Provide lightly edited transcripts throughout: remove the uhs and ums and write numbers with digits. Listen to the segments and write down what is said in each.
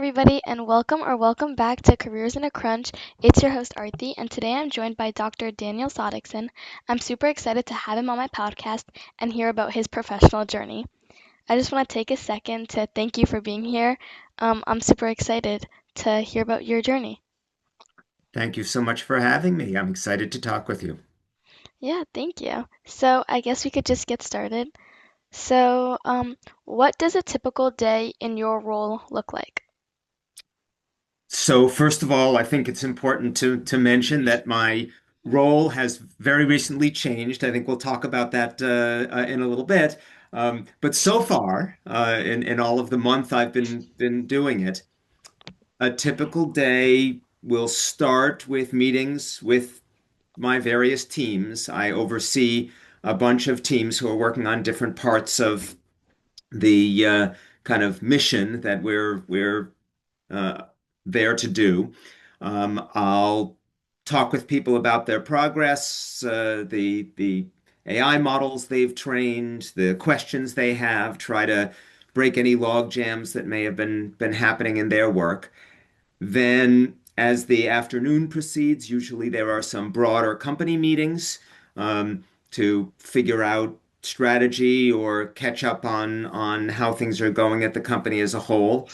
everybody, and welcome back to Careers in a Crunch. It's your host, Arthi, and today I'm joined by Dr. Daniel Sodickson. I'm super excited to have him on my podcast and hear about his professional journey. I just want to take a second to thank you for being here. I'm super excited to hear about your journey. Thank you so much for having me. I'm excited to talk with you. Yeah, thank you. So, I guess we could just get started. What does a typical day in your role look like? So, first of all, I think it's important to mention that my role has very recently changed. I think we'll talk about that in a little bit. But so far, in all of the month I've been doing it, a typical day will start with meetings with my various teams. I oversee a bunch of teams who are working on different parts of the kind of mission that we're uh, there to do. I'll talk with people about their progress, the AI models they've trained, the questions they have, try to break any log jams that may have been happening in their work. Then, as the afternoon proceeds, usually there are some broader company meetings to figure out strategy or catch up on how things are going at the company as a whole.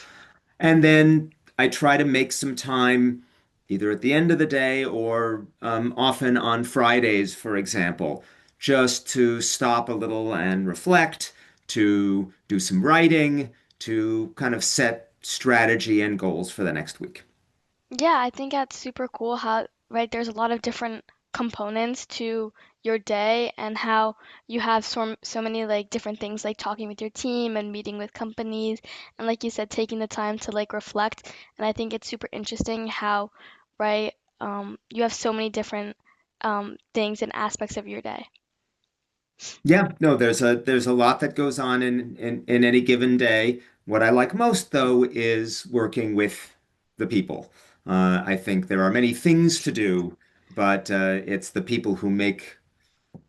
And then I try to make some time either at the end of the day or often on Fridays, for example, just to stop a little and reflect, to do some writing, to kind of set strategy and goals for the next week. Yeah, I think that's super cool how, right, there's a lot of different components to your day and how you have so many like different things like talking with your team and meeting with companies and like you said, taking the time to like reflect. And I think it's super interesting how, right, you have so many different things and aspects of your day. Yeah, no, there's a lot that goes on in any given day. What I like most, though, is working with the people. I think there are many things to do, but it's the people who make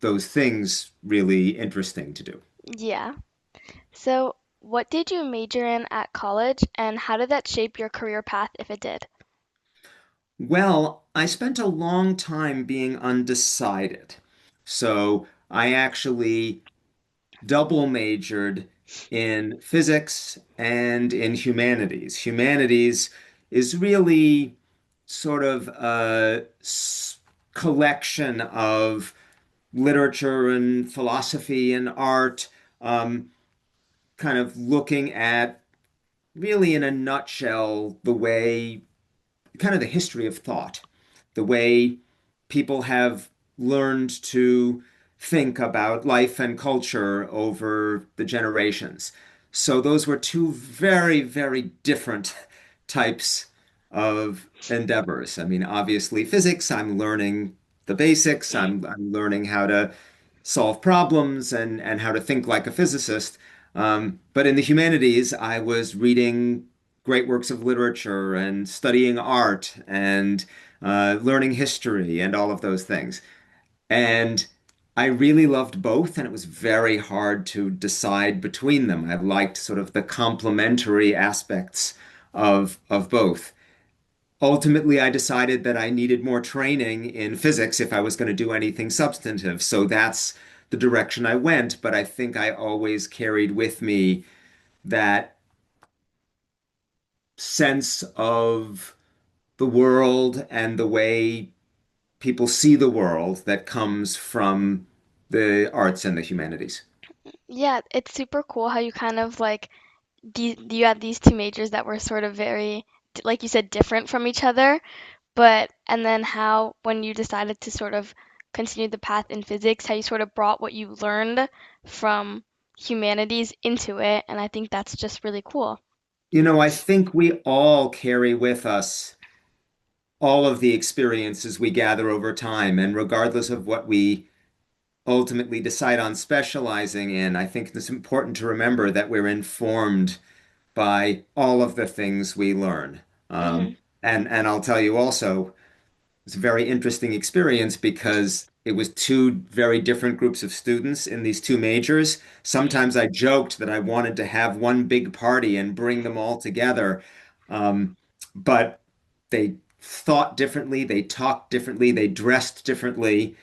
those things really interesting to do. Yeah. So, what did you major in at college and how did that shape your career path if it did? Well, I spent a long time being undecided. So I actually double majored in physics and in humanities. Humanities is really sort of a collection of literature and philosophy and art, um, kind of looking at really in a nutshell the way kind of the history of thought, the way people have learned to think about life and culture over the generations. So those were two very, very different types of endeavors. I mean, obviously, physics, I'm learning the basics, I'm learning how to solve problems and how to think like a physicist. But in the humanities, I was reading great works of literature and studying art and learning history and all of those things. And I really loved both, and it was very hard to decide between them. I liked sort of the complementary aspects of both. Ultimately, I decided that I needed more training in physics if I was going to do anything substantive. So that's the direction I went. But I think I always carried with me that sense of the world and the way people see the world that comes from the arts and the humanities. Yeah, it's super cool how you kind of like you had these two majors that were sort of very, like you said, different from each other, but and then how when you decided to sort of continue the path in physics, how you sort of brought what you learned from humanities into it, and I think that's just really cool. You know, I think we all carry with us all of the experiences we gather over time, and regardless of what we ultimately decide on specializing in, I think it's important to remember that we're informed by all of the things we learn. Hmm. And I'll tell you also, it's a very interesting experience because it was two very different groups of students in these two majors. Sometimes I joked that I wanted to have one big party and bring them all together. Um, but they thought differently, they talked differently, they dressed differently.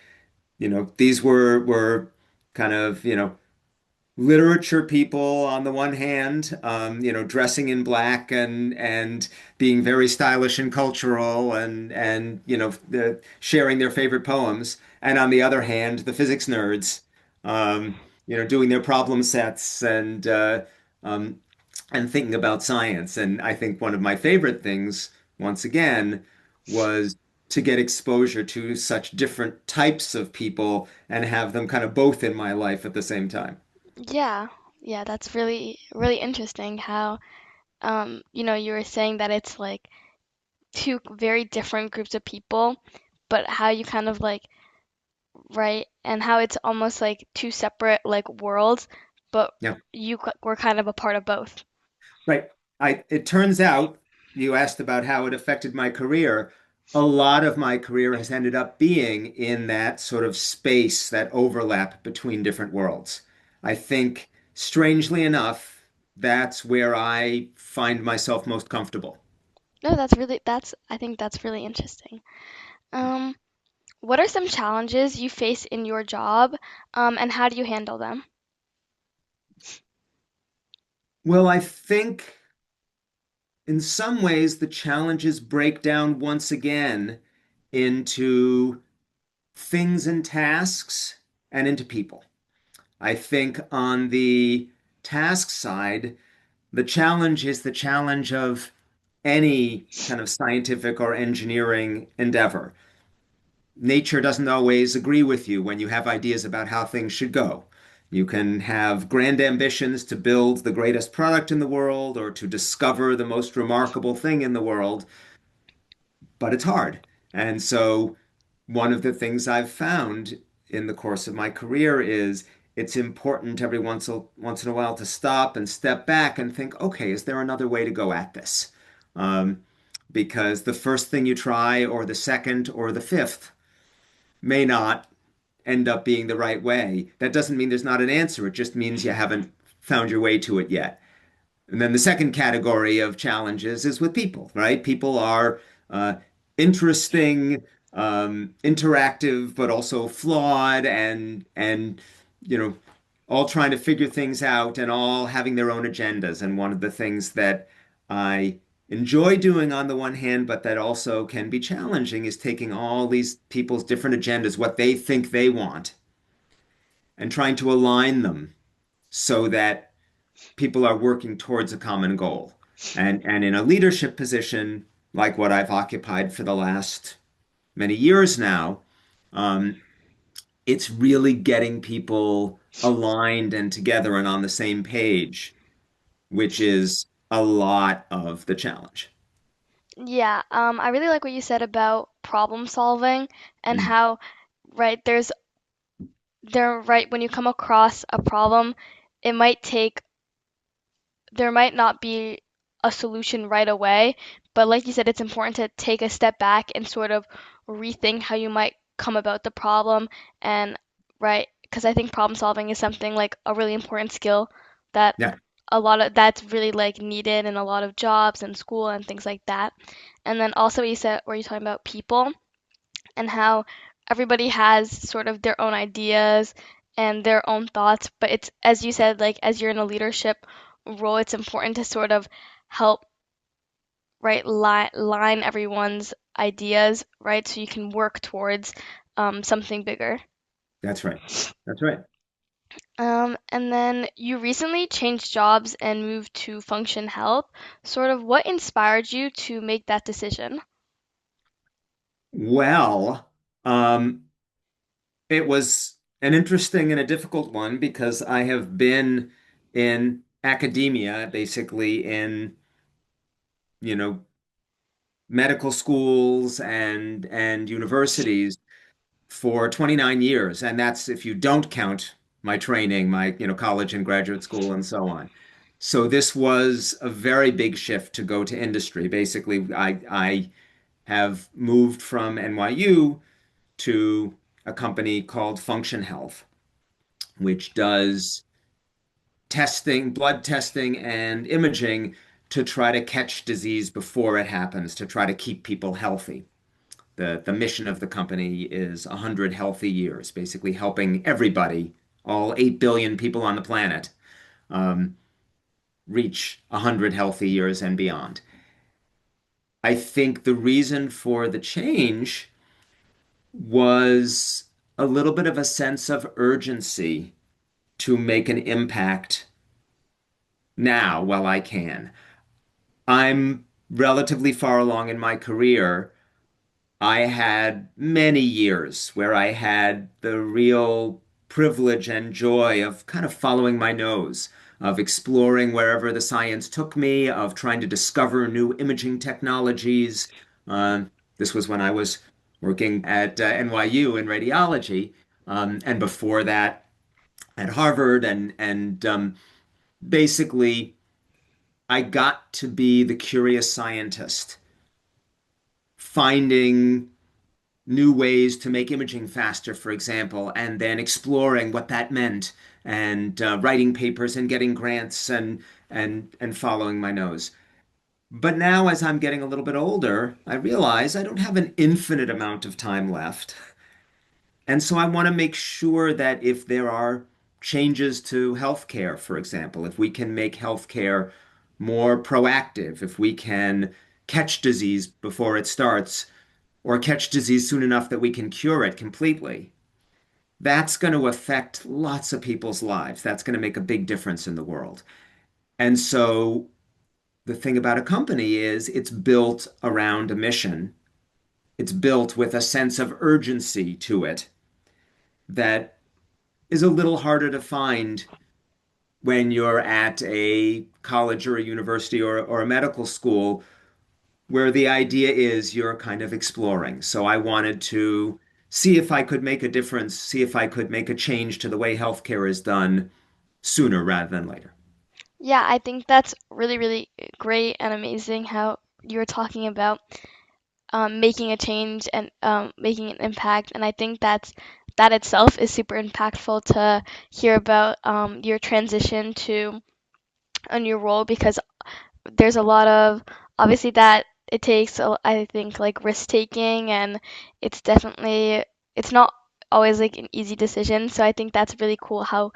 These were kind of, literature people on the one hand, dressing in black and being very stylish and cultural and sharing their favorite poems, and on the other hand, the physics nerds, doing their problem sets um, and thinking about science. And I think one of my favorite things, once again, was to get exposure to such different types of people and have them kind of both in my life at the same time. Yeah, yeah, that's really, really interesting how, you were saying that it's like two very different groups of people, but how you kind of like, right, and how it's almost like two separate like worlds, but Yeah. were kind of a part of both. Right. It turns out you asked about how it affected my career. A lot of my career has ended up being in that sort of space, that overlap between different worlds. I think, strangely enough, that's where I find myself most comfortable. No, I think that's really interesting. Um, what are some challenges you face in your job, and how do you handle them? Well, I think in some ways the challenges break down once again into things and tasks and into people. I think on the task side, the challenge is the challenge of any kind of scientific or engineering endeavor. Nature doesn't always agree with you when you have ideas about how things should go. You can have grand ambitions to build the greatest product in the world or to discover the most remarkable thing in the world, but it's hard. And so, one of the things I've found in the course of my career is it's important every once in a while to stop and step back and think, okay, is there another way to go at this? Um, because the first thing you try, or the second, or the fifth, may not end up being the right way. That doesn't mean there's not an answer. It just means you haven't found your way to it yet. And then the second category of challenges is with people, right? People are uh, interesting, interactive, but also flawed, and you know, all trying to figure things out and all having their own agendas. And one of the things that I enjoy doing on the one hand, but that also can be challenging, is taking all these people's different agendas, what they think they want, and trying to align them so that people are working towards a common goal. And in a leadership position like what I've occupied for the last many years now, um, it's really getting people aligned and together and on the same page, which is a lot of the challenge. Yeah, I really like what you said about problem solving and Mm. how, right, right, when you come across a problem, it might take there might not be a solution right away, but like you said, it's important to take a step back and sort of rethink how you might come about the problem. And right, because I think problem solving is something like a really important skill that Yeah, that's really like needed in a lot of jobs and school and things like that. And then also you said where you talking about people and how everybody has sort of their own ideas and their own thoughts, but it's as you said, like as you're in a leadership role, it's important to sort of help right line everyone's ideas right so you can work towards something bigger. that's right. That's right. And then you recently changed jobs and moved to Function Health. Sort of what inspired you to make that decision? Well, it was an interesting and a difficult one because I have been in academia, basically in, you know, medical schools and universities for 29 years, and that's if you don't count my training, my, college and graduate school and so on. So this was a very big shift to go to industry. Basically, I have moved from NYU to a company called Function Health, which does testing, blood testing, and imaging to try to catch disease before it happens, to try to keep people healthy. The mission of the company is 100 healthy years, basically helping everybody, all 8 billion people on the planet, um, reach 100 healthy years and beyond. I think the reason for the change was a little bit of a sense of urgency to make an impact now while I can. I'm relatively far along in my career. I had many years where I had the real privilege and joy of kind of following my nose, of exploring wherever the science took me, of trying to discover new imaging technologies. Uh, this was when I was working at NYU in radiology, and before that at Harvard, and basically I got to be the curious scientist, finding new ways to make imaging faster, for example, and then exploring what that meant and writing papers and getting grants and following my nose. But now, as I'm getting a little bit older, I realize I don't have an infinite amount of time left. And so I want to make sure that if there are changes to healthcare, for example, if we can make healthcare more proactive, if we can catch disease before it starts, or catch disease soon enough that we can cure it completely, that's going to affect lots of people's lives. That's going to make a big difference in the world. And so the thing about a company is it's built around a mission. It's built with a sense of urgency to it that is a little harder to find when you're at a college or a university or a medical school where the idea is you're kind of exploring. So I wanted to see if I could make a difference, see if I could make a change to the way healthcare is done sooner rather than later. Yeah, I think that's really, really great and amazing how you were talking about making a change and making an impact. And I think that itself is super impactful to hear about your transition to a new role because there's a lot of obviously that it takes I think like risk taking and it's definitely it's not always like an easy decision. So I think that's really cool how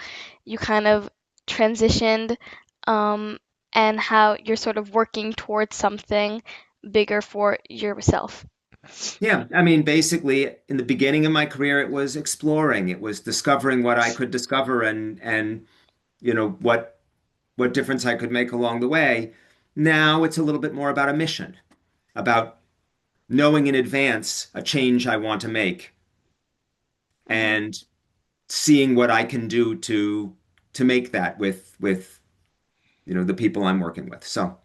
you kind of transitioned um, and how you're sort of working towards something bigger for yourself. Yeah, I mean, basically, in the beginning of my career, it was exploring. It was discovering what I could discover and what difference I could make along the way. Now it's a little bit more about a mission, about knowing in advance a change I want to make Hmm. and seeing what I can do to make that with the people I'm working with. So,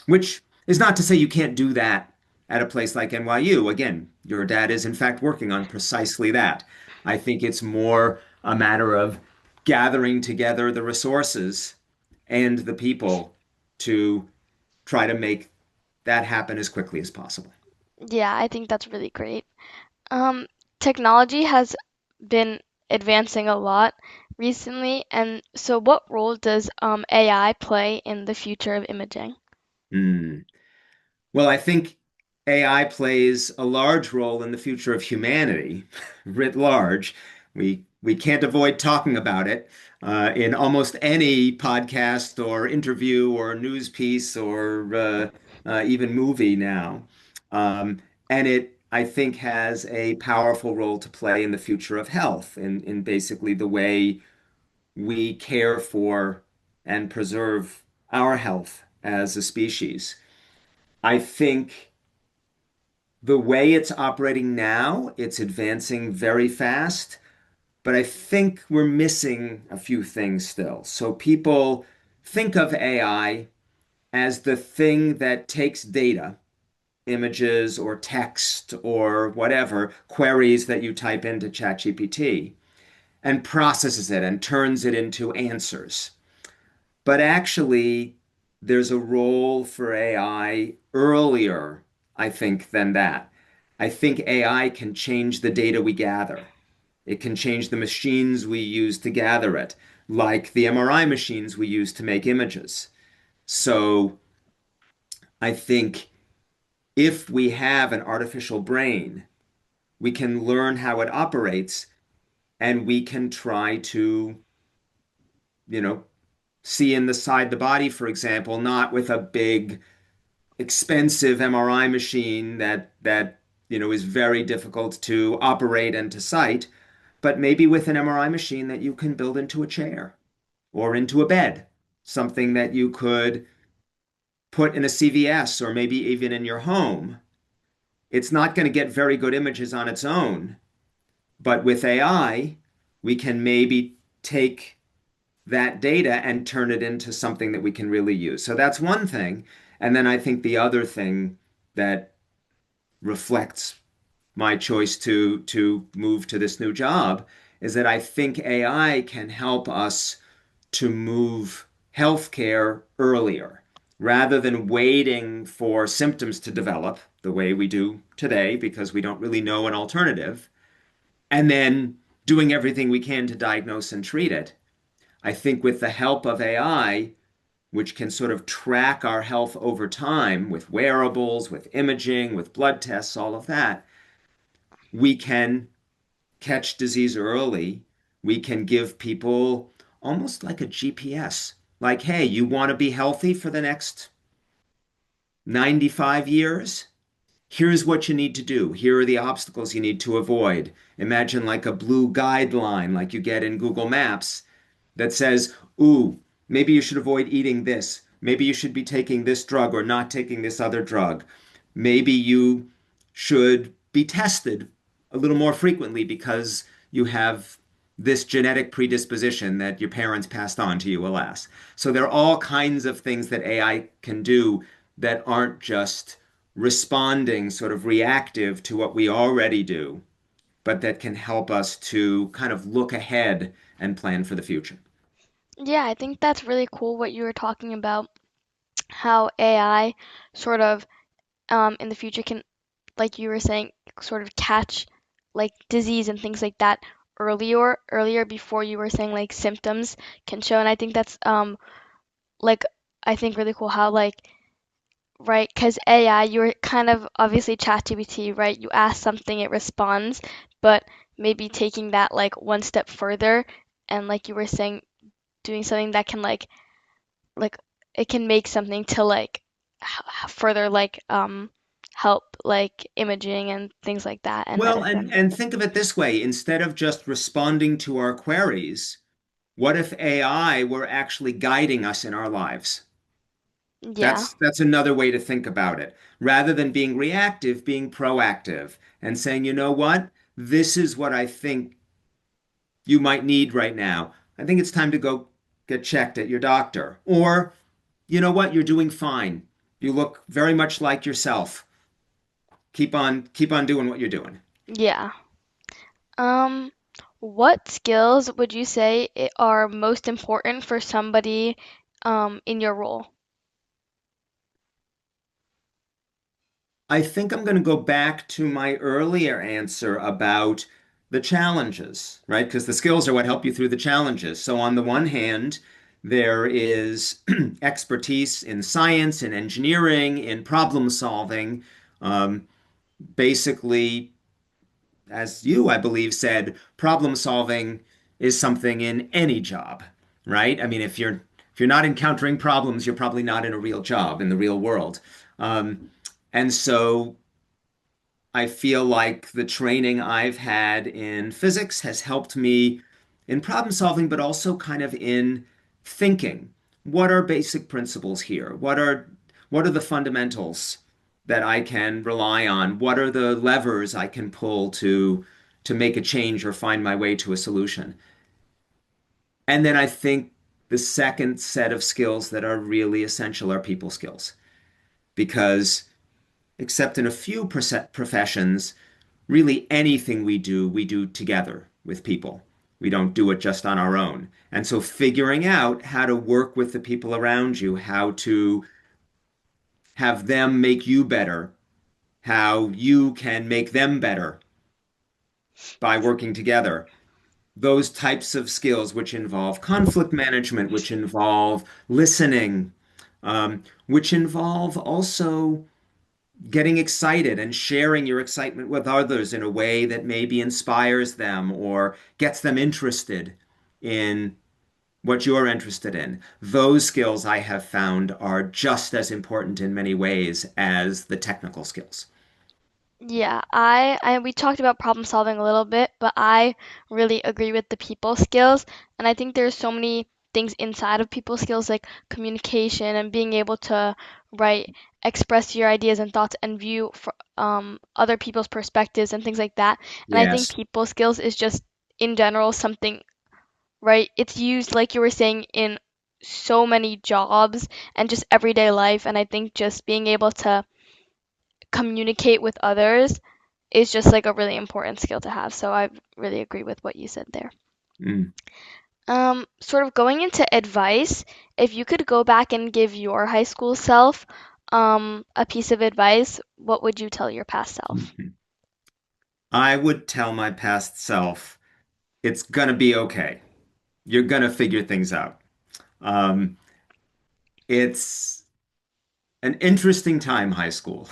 which is not to say you can't do that at a place like NYU. Again, your dad is in fact working on precisely that. I think it's more a matter of gathering together the resources and the people to try to make that happen as quickly as possible. Yeah, I think that's really great. Um, Technology has been advancing a lot recently, and so what role does AI play in the future of imaging? Hmm. Well, I think AI plays a large role in the future of humanity, writ large. We can't avoid talking about it in almost any podcast or interview or news piece or even movie now. And it, I think, has a powerful role to play in the future of health, in basically the way we care for and preserve our health as a species. I think the way it's operating now, it's advancing very fast, but I think we're missing a few things still. So people think of AI as the thing that takes data, images or text or whatever, queries that you type into ChatGPT, and processes it and turns it into answers. But actually, there's a role for AI earlier, I think, than that. I think AI can change the data we gather. It can change the machines we use to gather it, like the MRI machines we use to make images. So I think if we have an artificial brain, we can learn how it operates and we can try to, you know, see inside the body, for example, not with a big, expensive MRI machine that is very difficult to operate and to sight, but maybe with an MRI machine that you can build into a chair or into a bed, something that you could put in a CVS or maybe even in your home. It's not going to get very good images on its own, but with AI, we can maybe take that data and turn it into something that we can really use. So that's one thing. And then I think the other thing that reflects my choice to move to this new job is that I think AI can help us to move healthcare earlier rather than waiting for symptoms to develop the way we do today because we don't really know an alternative and then doing everything we can to diagnose and treat it. I think with the help of AI, which can sort of track our health over time with wearables, with imaging, with blood tests, all of that, we can catch disease early. We can give people almost like a GPS. Like, hey, you want to be healthy for the next 95 years? Here's what you need to do. Here are the obstacles you need to avoid. Imagine like a blue guideline like you get in Google Maps that says, ooh, maybe you should avoid eating this. Maybe you should be taking this drug or not taking this other drug. Maybe you should be tested a little more frequently because you have this genetic predisposition that your parents passed on to you, alas. So there are all kinds of things that AI can do that aren't just responding sort of reactive to what we already do, but that can help us to kind of look ahead and plan for the future. Yeah, I think that's really cool what you were talking about, how AI sort of in the future can, like you were saying, sort of catch like disease and things like that earlier before you were saying like symptoms can show. And I think that's like I think really cool how like right, because AI, you're kind of obviously ChatGPT, right? You ask something, it responds, but maybe taking that like one step further and like you were saying, doing something that can like it can make something to like further like help like imaging and things like that and Well, medicine. and think of it this way, instead of just responding to our queries, what if AI were actually guiding us in our lives? Yeah. That's another way to think about it. Rather than being reactive, being proactive and saying, you know what? This is what I think you might need right now. I think it's time to go get checked at your doctor. Or, you know what? You're doing fine. You look very much like yourself. Keep on doing what you're doing. Yeah. Um, what skills would you say are most important for somebody in your role? I think I'm going to go back to my earlier answer about the challenges, right? Because the skills are what help you through the challenges. So, on the one hand, there is expertise in science, in engineering, in problem solving. Um, Basically, as you, I believe, said, problem solving is something in any job, right? I mean, if you're not encountering problems, you're probably not in a real job in the real world. And so I feel like the training I've had in physics has helped me in problem solving, but also kind of in thinking. What are basic principles here? What are the fundamentals that I can rely on? What are the levers I can pull to make a change or find my way to a solution? And then I think the second set of skills that are really essential are people skills because except in a few professions, really anything we do together with people. We don't do it just on our own. And so figuring out how to work with the people around you, how to have them make you better, how you can make them better by working together. Those types of skills, which involve conflict management, which involve listening, which involve also getting excited and sharing your excitement with others in a way that maybe inspires them or gets them interested in what you're interested in. Those skills I have found are just as important in many ways as the technical skills. Yeah, I we talked about problem solving a little bit, but I really agree with the people skills, and I think there's so many things inside of people skills like communication and being able to write, express your ideas and thoughts and view for, other people's perspectives and things like that. And I think Yes. people skills is just in general something, right? It's used like you were saying in so many jobs and just everyday life, and I think just being able to communicate with others is just like a really important skill to have. So I really agree with what you said there. Mm. Sort of going into advice, if you could go back and give your high school self a piece of advice, what would you tell your past self? I would tell my past self, it's gonna be okay. You're gonna figure things out. Um, it's an interesting time, high school,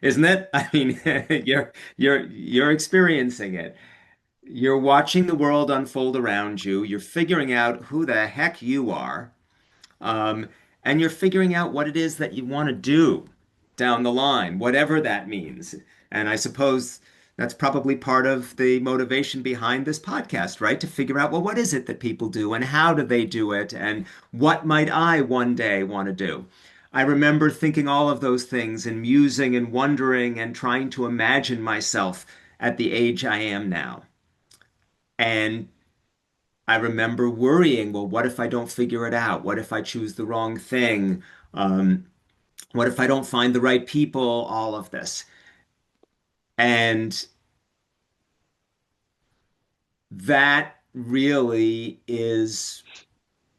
isn't it? I mean, you're experiencing it. You're watching the world unfold around you. You're figuring out who the heck you are. Um, and you're figuring out what it is that you want to do down the line, whatever that means. And I suppose that's probably part of the motivation behind this podcast, right? To figure out, well, what is it that people do and how do they do it? And what might I one day want to do? I remember thinking all of those things and musing and wondering and trying to imagine myself at the age I am now. And I remember worrying, well, what if I don't figure it out? What if I choose the wrong thing? Um, what if I don't find the right people? All of this. And that really is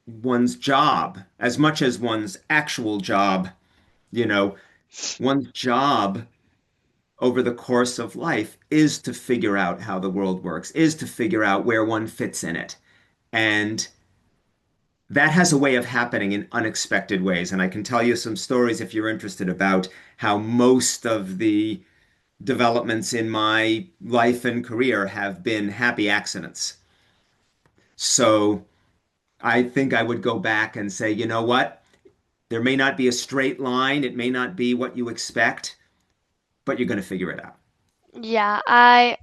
one's job as much as one's actual job. You know, one's job over the course of life is to figure out how the world works, is to figure out where one fits in it. And that has a way of happening in unexpected ways. And I can tell you some stories if you're interested about how most of the developments in my life and career have been happy accidents. So I think I would go back and say, you know what? There may not be a straight line, it may not be what you expect, but you're going to figure it out. Yeah, I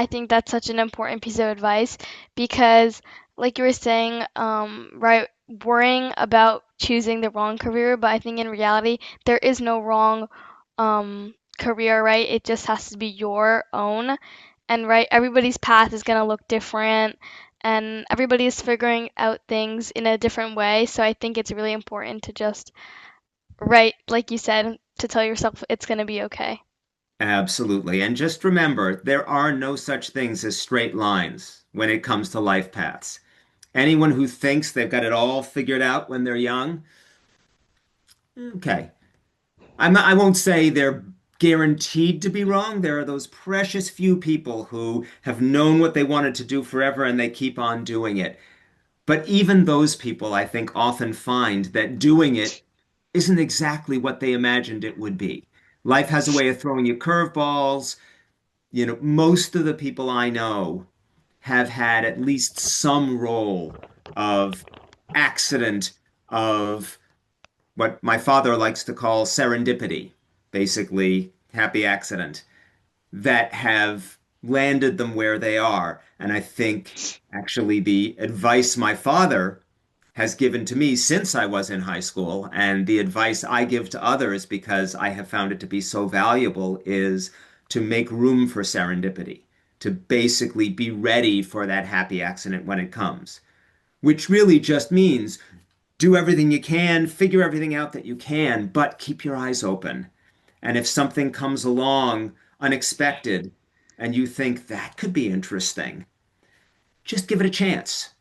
think that's such an important piece of advice because, like you were saying, right, worrying about choosing the wrong career, but I think in reality, there is no wrong career, right? It just has to be your own. And, right, everybody's path is going to look different, and everybody is figuring out things in a different way. So I think it's really important to just, right, like you said, to tell yourself it's going to be okay. Absolutely. And just remember, there are no such things as straight lines when it comes to life paths. Anyone who thinks they've got it all figured out when they're young, okay. I won't say they're guaranteed to be wrong. There are those precious few people who have known what they wanted to do forever and they keep on doing it. But even those people, I think, often find that doing it isn't exactly what they imagined it would be. Life has a way of throwing you curveballs. You know, most of the people I know have had at least some role of accident, of what my father likes to call serendipity, basically happy accident, that have landed them where they are. And I think actually the advice my father has given to me since I was in high school and the advice I give to others because I have found it to be so valuable is to make room for serendipity, to basically be ready for that happy accident when it comes, which really just means do everything you can, figure everything out that you can, but keep your eyes open. And if something comes along unexpected and you think that could be interesting, just give it a chance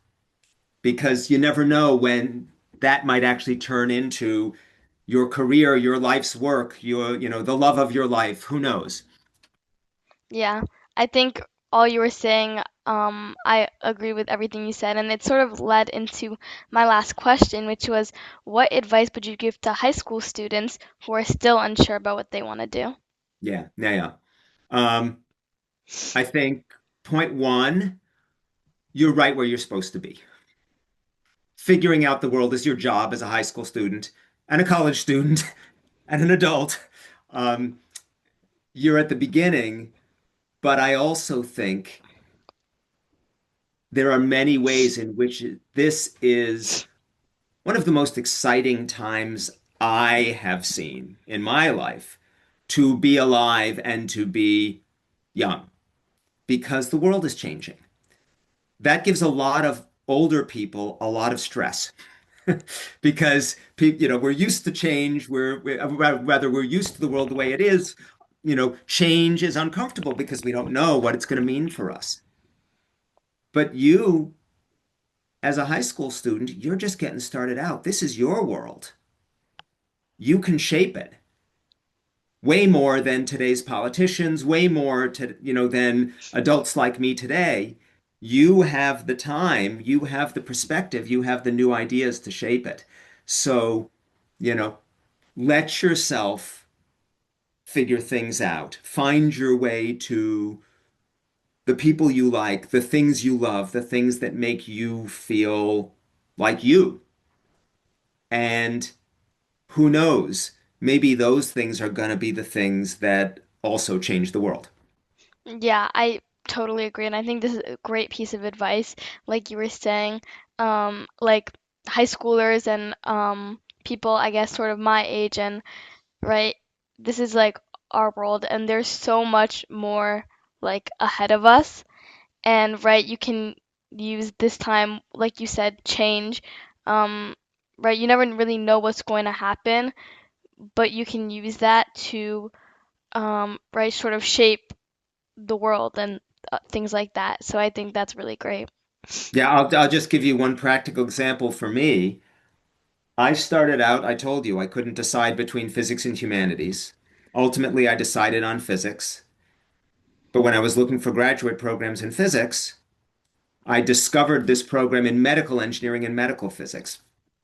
because you never know when that might actually turn into your career, your life's work, the love of your life. Who knows? Yeah, I think all you were saying I agree with everything you said, and it sort of led into my last question, which was, what advice would you give to high school students who are still unsure about what they want to do? Yeah, yeah, yeah. Um, I think point one, you're right where you're supposed to be. Figuring out the world is your job as a high school student and a college student and an adult. Um, you're at the beginning, but I also think there are many ways in which this is one of the most exciting times I have seen in my life to be alive and to be young because the world is changing. That gives a lot of older people a lot of stress because we're used to change. Rather we're used to the world the way it is. Change is uncomfortable because we don't know what it's going to mean for us. But you, as a high school student, you're just getting started out. This is your world. You can shape it way more than today's politicians, way more than adults like me today. You have the time, you have the perspective, you have the new ideas to shape it. So, you know, let yourself figure things out. Find your way to the people you like, the things you love, the things that make you feel like you. And who knows? Maybe those things are going to be the things that also change the world. Yeah, I totally agree, and I think this is a great piece of advice. Like you were saying, like high schoolers and people, I guess, sort of my age, and right, this is like our world, and there's so much more like ahead of us. And right, you can use this time, like you said, change. Um, right, you never really know what's going to happen, but you can use that to right, sort of shape the world and things like that. So I think that's really great. Yeah, I'll just give you one practical example for me. I started out, I told you I couldn't decide between physics and humanities. Ultimately, I decided on physics. But when I was looking for graduate programs in physics, I discovered this program in medical engineering and medical physics.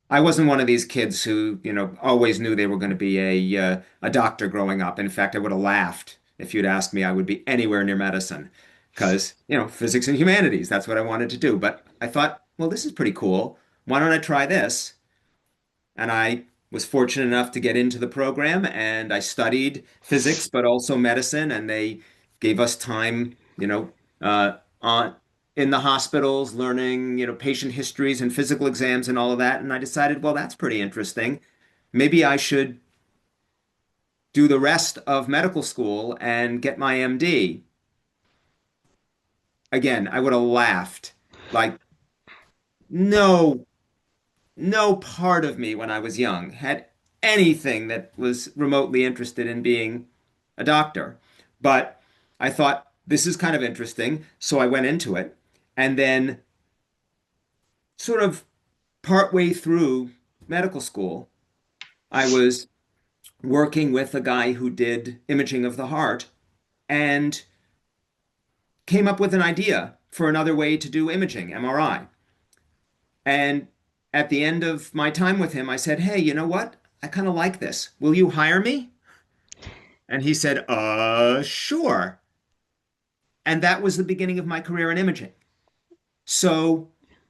I wasn't one of these kids who, always knew they were going to be a doctor growing up. In fact, I would have laughed if you'd asked me I would be anywhere near medicine because, physics and humanities, that's what I wanted to do. But I thought, well, this is pretty cool. Why don't I try this? And I was fortunate enough to get into the program and I studied physics, but also medicine. And they gave us time, on in the hospitals, learning, patient histories and physical exams and all of that. And I decided, well, that's pretty interesting. Maybe I should do the rest of medical school and get my MD. Again, I would have laughed. Like, no no part of me when I was young had anything that was remotely interested in being a doctor. But I thought this is kind of interesting, so I went into it. And then, sort of partway through medical school, I was working with a guy who did imaging of the heart and came up with an idea for another way to do imaging, MRI. And at the end of my time with him, I said, hey, you know what? I kind of like this. Will you hire me? And he said, sure. And that was the beginning of my career in imaging. So,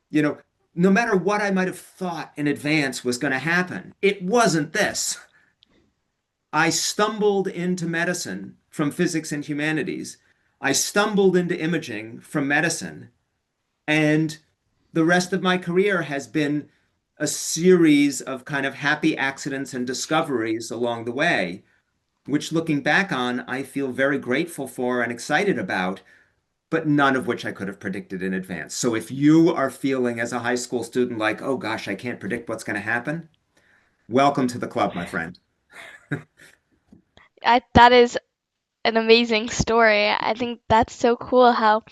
you know, no matter what I might have thought in advance was going to happen, it wasn't this. I stumbled into medicine from physics and humanities. I stumbled into imaging from medicine. And the rest of my career has been a series of kind of happy accidents and discoveries along the way, which looking back on, I feel very grateful for and excited about, but none of which I could have predicted in advance. So if you are feeling as a high school student like, oh gosh, I can't predict what's going to happen, welcome to the club, my friend. That is an amazing story. I think that's so cool how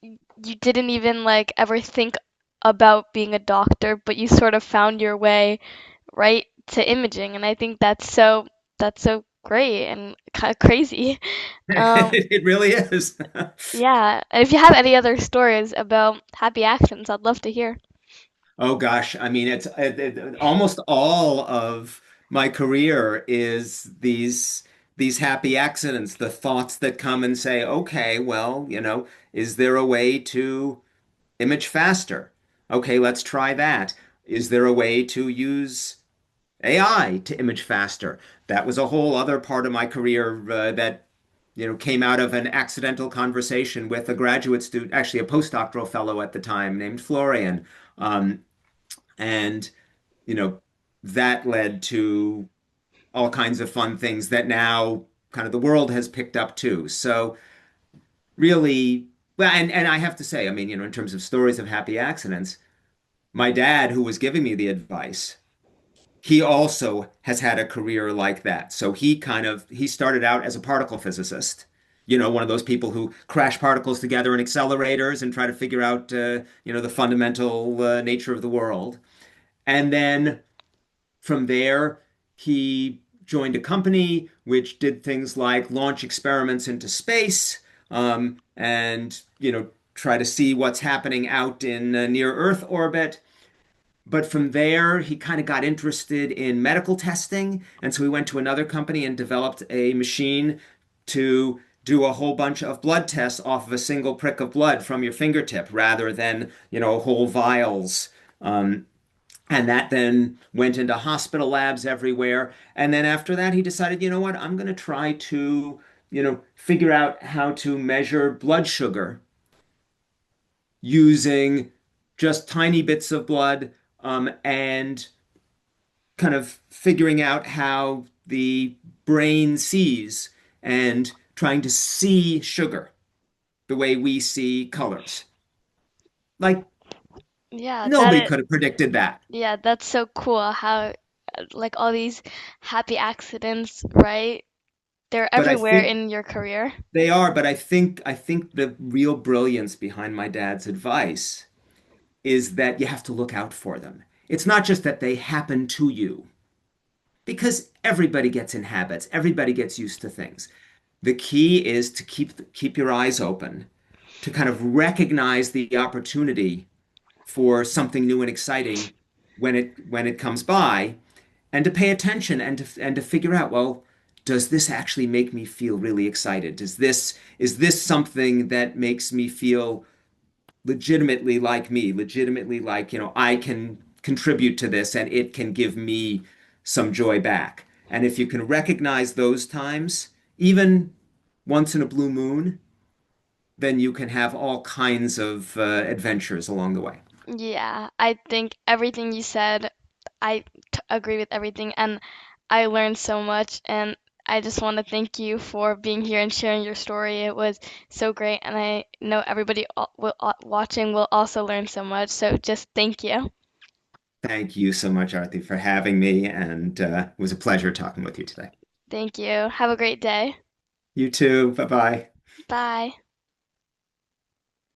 you didn't even like ever think about being a doctor, but you sort of found your way right to imaging, and I think that's so great and kind of crazy. Um, It really is. yeah, and if you have any other stories about happy accidents, I'd love to hear. Oh gosh, I mean, almost all of my career is these happy accidents, the thoughts that come and say, okay, well, is there a way to image faster? Okay, let's try that. Is there a way to use AI to image faster? That was a whole other part of my career that came out of an accidental conversation with a graduate student, actually a postdoctoral fellow at the time named Florian. Um, and, you know, that led to all kinds of fun things that now kind of the world has picked up too. So really, well, and I have to say, I mean, in terms of stories of happy accidents, my dad, who was giving me the advice, he also has had a career like that. So he started out as a particle physicist, one of those people who crash particles together in accelerators and try to figure out, the fundamental nature of the world. And then from there, he joined a company which did things like launch experiments into space, and try to see what's happening out in near Earth orbit. But from there, he kind of got interested in medical testing, and so he went to another company and developed a machine to do a whole bunch of blood tests off of a single prick of blood from your fingertip rather than whole vials. And that then went into hospital labs everywhere. And then after that, he decided, you know what, I'm going to try to, figure out how to measure blood sugar using just tiny bits of blood, and kind of figuring out how the brain sees and trying to see sugar the way we see colors. Like Yeah, nobody could have predicted that. that's so cool how like all these happy accidents, right? They're But I everywhere think in your career. they are, but I think the real brilliance behind my dad's advice is that you have to look out for them. It's not just that they happen to you, because everybody gets in habits, everybody gets used to things. The key is to keep your eyes open, to kind of recognize the opportunity for something new and exciting when it comes by, and to pay attention and to figure out, well, does this actually make me feel really excited? Is this something that makes me feel legitimately like me, legitimately like, I can contribute to this and it can give me some joy back. And if you can recognize those times, even once in a blue moon, then you can have all kinds of adventures along the way. Yeah, I think everything you said, I agree with everything, and I learned so much. And I just want to thank you for being here and sharing your story. It was so great, and I know everybody watching will also learn so much. So just thank you. Thank you so much, Arthi, for having me, and it was a pleasure talking with you today. Thank you. Have a great day. You too. Bye bye. Bye.